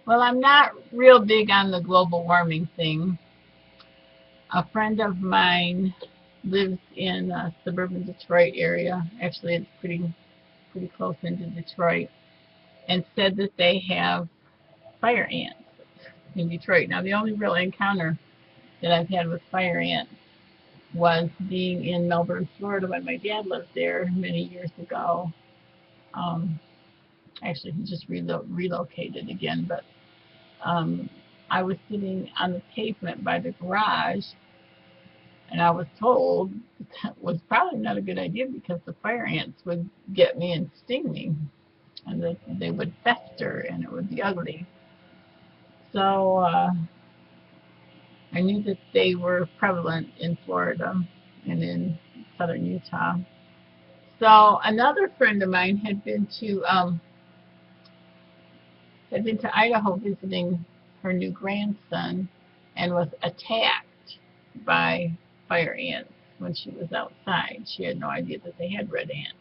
Well, I'm not real big on the global warming thing. A friend of mine lives in suburban Detroit area. Actually, it's pretty close into Detroit, and said that they have fire ants in Detroit. Now, the only real encounter that I've had with fire ants was being in Melbourne, Florida, when my dad lived there many years ago. Um, Actually, he just relocated again, but um, I was sitting on the pavement by the garage, and I was told that was probably not a good idea because the fire ants would get me and sting me, and that they would fester, and it would be ugly. So I knew that they were prevalent in Florida and in southern Utah. So another friend of mine had been to Idaho visiting her new grandson and was attacked by fire ants when she was outside. She had no idea that they had red ants.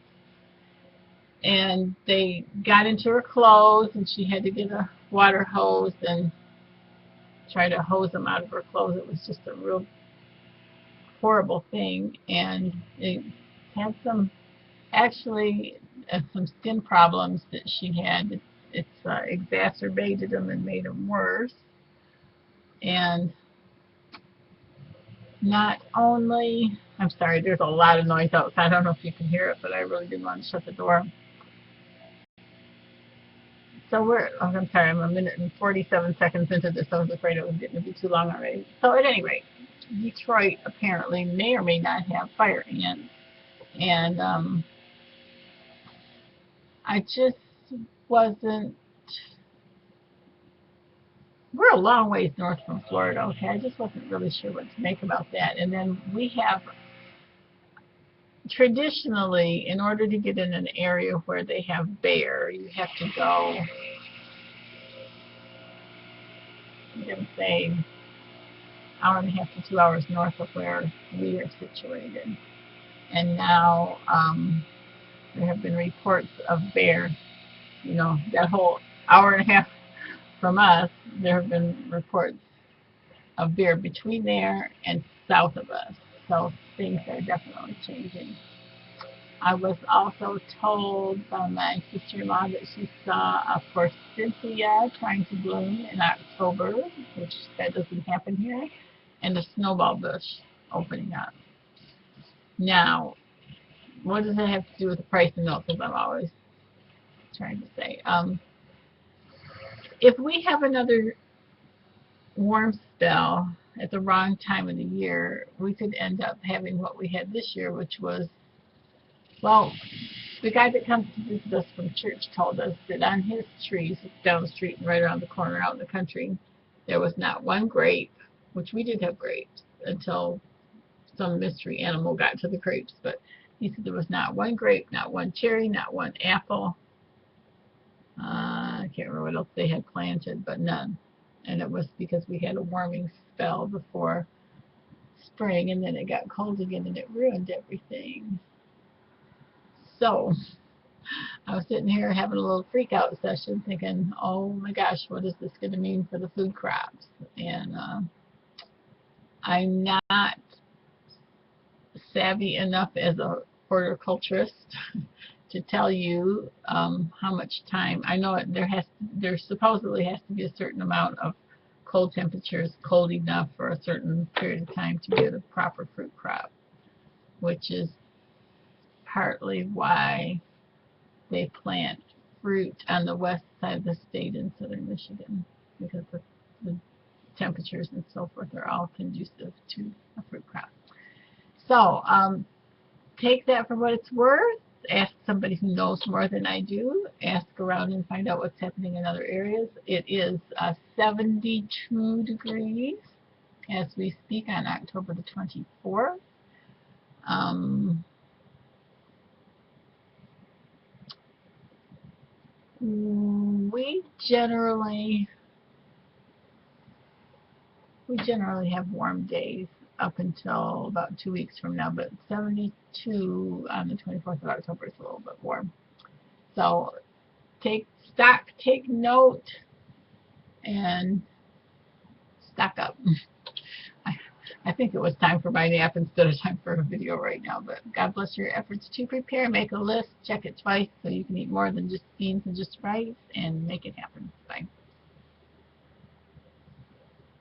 And they got into her clothes, and she had to get a water hose and try to hose them out of her clothes. It was just a real horrible thing. And it had actually, some skin problems that she had. It's exacerbated them and made them worse. And not only, I'm sorry, there's a lot of noise outside. I don't know if you can hear it, but I really didn't want to shut the door. So I'm sorry, I'm a minute and 47 seconds into this. I was afraid it was getting to be too long already. So at any rate, Detroit apparently may or may not have fire ants. And I just wasn't, we're a long ways north from Florida, okay? I just wasn't really sure what to make about that. And then we have, traditionally, in order to get in an area where they have bear, you have to go, I'm going to say, hour and a half to 2 hours north of where we are situated. And now there have been reports of bear, that whole hour and a half from us, there have been reports of bear between there and south of us. So things are definitely changing. I was also told by my sister-in-law that she saw a forsythia trying to bloom in October, which that doesn't happen here, and a snowball bush opening up. Now, what does that have to do with the price of milk? As I'm always trying to say. If we have another warm spell at the wrong time of the year, we could end up having what we had this year, which was, well, the guy that comes to visit us from church told us that on his trees down the street and right around the corner out in the country, there was not one grape, which we did have grapes until some mystery animal got to the grapes, but he said there was not one grape, not one cherry, not one apple. I can't remember what else they had planted, but none. And it was because we had a warming spell before spring, and then it got cold again, and it ruined everything. So I was sitting here having a little freak out session thinking, oh my gosh, what is this going to mean for the food crops? And I'm not savvy enough as a horticulturist to tell you how much time. I know there supposedly has to be a certain amount of cold temperatures, cold enough for a certain period of time to get a proper fruit crop, which is partly why they plant fruit on the west side of the state in southern Michigan, because the temperatures and so forth are all conducive to a fruit crop. So take that for what it's worth. Ask somebody who knows more than I do. Ask around and find out what's happening in other areas. It is 72 degrees as we speak on October the 24th. Um, we generally we generally have warm days up until about 2 weeks from now, but 72 on the 24th of October is a little bit warm. So take stock, take note. and stock up. I, I think it was time for my nap instead of time for a video right now, but God bless your efforts to prepare. Make a list, check it twice so you can eat more than just beans and just rice, and make it happen.